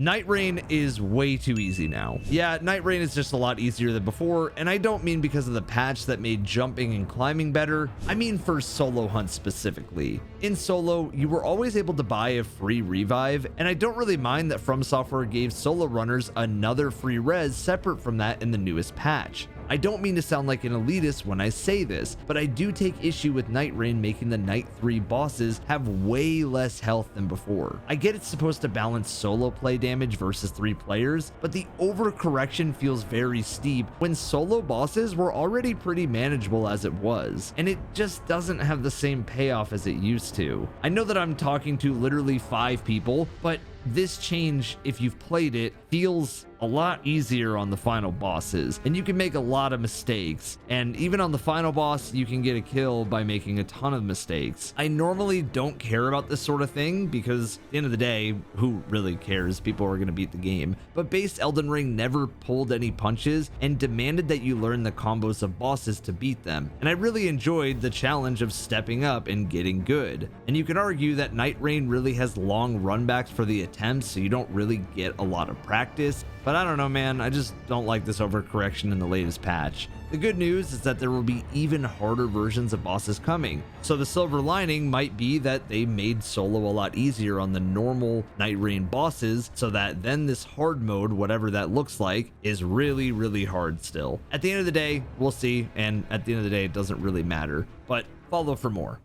Night Rain is way too easy now. Yeah, Night Rain is just a lot easier than before, and I don't mean because of the patch that made jumping and climbing better. I mean for solo hunts specifically. In solo, you were always able to buy a free revive, and I don't really mind that From Software gave solo runners another free res separate from that in the newest patch. I don't mean to sound like an elitist when I say this, but I do take issue with Night Rain making the Night 3 bosses have way less health than before. I get it's supposed to balance solo play damage versus 3 players, but the overcorrection feels very steep when solo bosses were already pretty manageable as it was, and it just doesn't have the same payoff as it used to. I know that I'm talking to literally 5 people, but this change, if you've played it, feels a lot easier on the final bosses, and you can make a lot of mistakes, and even on the final boss you can get a kill by making a ton of mistakes. I normally don't care about this sort of thing because at the end of the day, who really cares? People are going to beat the game. But base Elden Ring never pulled any punches and demanded that you learn the combos of bosses to beat them, and I really enjoyed the challenge of stepping up and getting good. And you could argue that Night Rain really has long runbacks for the attempts, so you don't really get a lot of practice, but I don't know, man, I just don't like this overcorrection in the latest patch. The good news is that there will be even harder versions of bosses coming, so the silver lining might be that they made solo a lot easier on the normal Night Rain bosses, so that then this hard mode, whatever that looks like, is really hard still. At the end of the day, we'll see, and at the end of the day, it doesn't really matter, but follow for more.